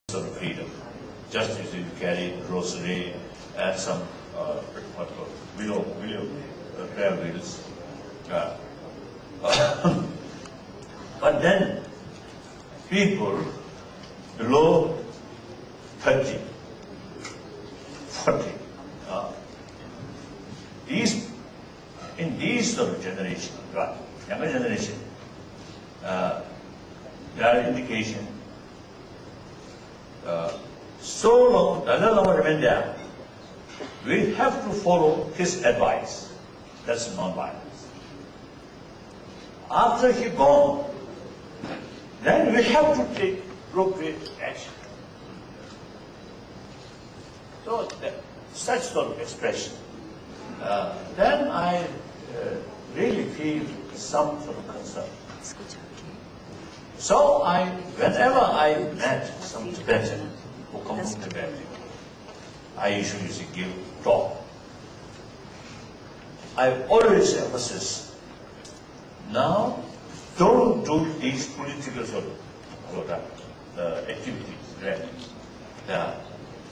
sort of freedom. Just as you carry grocery and some what called willow prayer wheels. But then people below 30, 40, in these sort of generation, younger generation, there are indication. So long Dalai Lama remained there, we have to follow his advice. That's non-violence. After he gone, then we have to take appropriate action. So such sort of expression. Then I really feel some sort of concern. So whenever I met some Tibetan who come from Tibet, I usually give talk. I always emphasize, now don't do these political sort of activities. Right?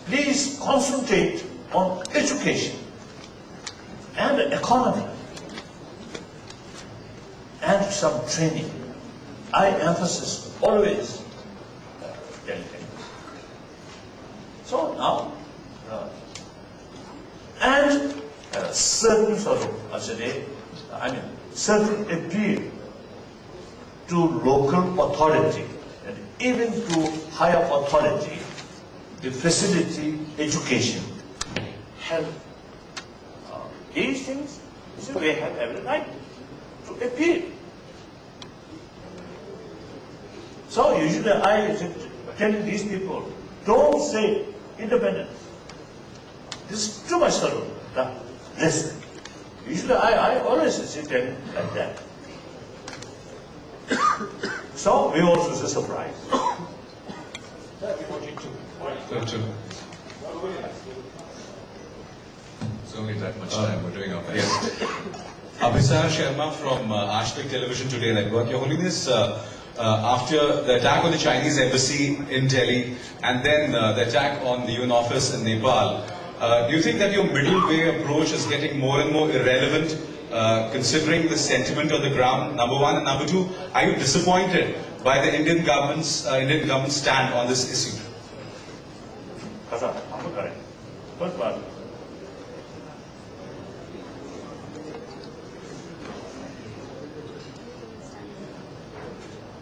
Please concentrate on education and economy and some training. I emphasize always so now, and certain sort of, certain appeal to local authority and even to higher authority, the facility, education, health. These things, we have every right to appeal. So usually I tell these people, don't say independence. This is too much sort of listen. Usually I always say tell like that. So we also say surprise. It's only that much time, we're doing our best. Abhisar Sharma from Ashvik Television Today Network. Your Holiness, after the attack on the Chinese embassy in Delhi and then the attack on the UN office in Nepal, do you think that your middle way approach is getting more and more irrelevant considering the sentiment on the ground, number one? And number two, are you disappointed by the Indian government's stand on this issue? First part.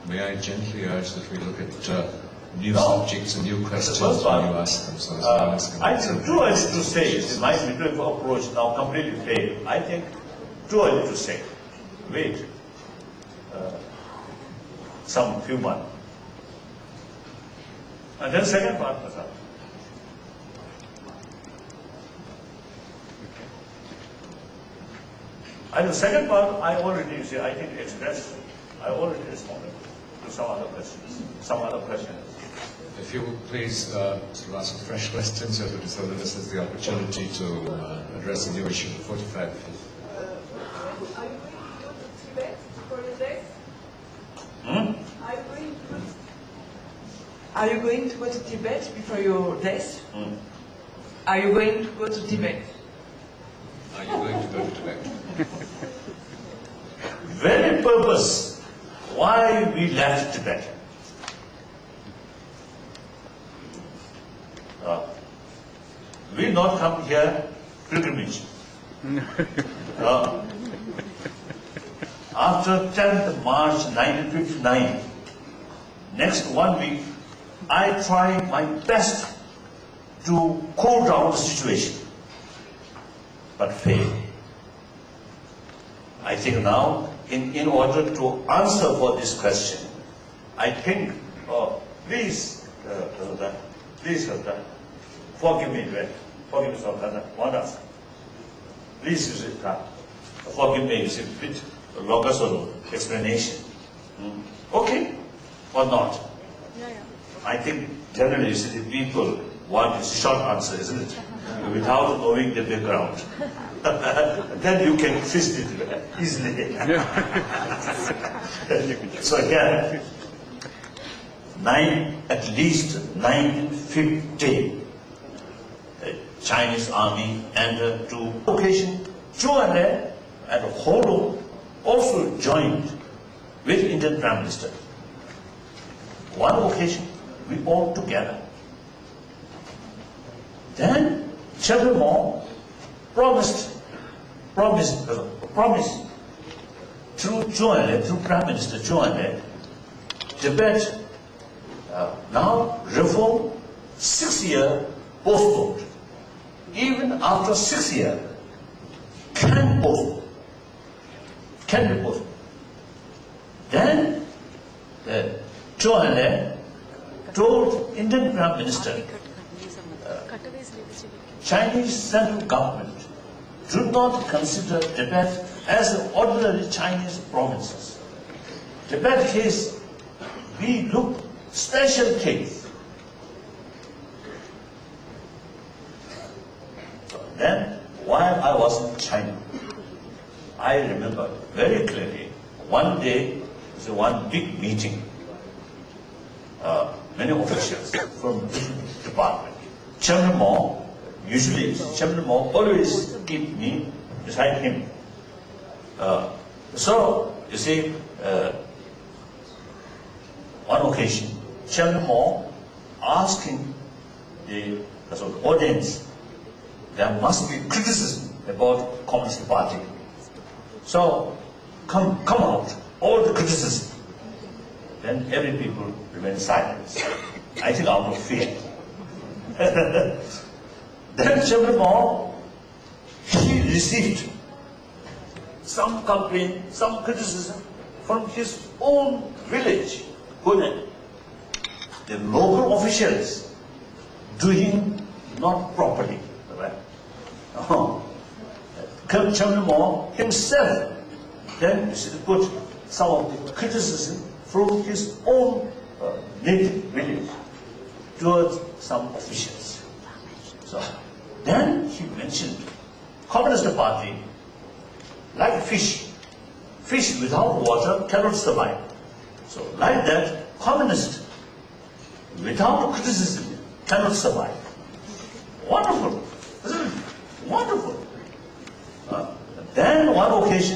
May I gently urge that we look at new subjects and new questions when you ask them? So I think too early to say. My middle approach now completely failed. I think too early to say. Wait some few months. And then second part, and the second part, I already expressed. I already responded to some other questions. If you would please ask fresh questions, so that this is the opportunity to address a new issue. 45. Are you going to go to Tibet before your death? Are you going to go to Tibet? Are you going to go to Tibet? Very purpose why we left Tibet. We not come here pilgrimage. After 10th March 1959, next 1 week, I try my best to cool down the situation, but fail. I think now, in order to answer for this question, I think, please, forgive me, please forgive me, it's a bit longer sort of explanation. Okay or not? I think generally the people want a short answer, isn't it? Without knowing the background. Then you can twist it easily. So again, at least 1950, the Chinese army entered to occasion. Zhou Enlai and Phayul also joined with Indian Prime Minister. One occasion, we all together. Then Chairman Mao promised through Zhou Enlai, through Prime Minister Zhou Enlai, Tibet now reform 6 years postponed. Even after 6 years, can be postponed. Then Zhou Enlai told Indian Prime Minister, Chinese central government do not consider Tibet as an ordinary Chinese provinces. Tibet case, we look special case. Then, while I was in China, I remember very clearly, one day, there was one big meeting, many officials from different departments. Chairman Mao, Chairman Mao always keep me beside him. So, you see, one occasion, Chairman Mao asking the audience, there must be criticism about Communist Party. So, come out, all the criticism. Then every people remain silent. I think out of fear. Then Chairman Mao, he received some complaint, some criticism from his own village, Hunan. The local officials doing not properly. Right? Chairman Mao himself then put some of the criticism from his own native village towards some officials. So then he mentioned Communist Party like fish. Fish without water cannot survive. So like that, communist without criticism cannot survive. Wonderful, isn't it? Wonderful. Then one occasion,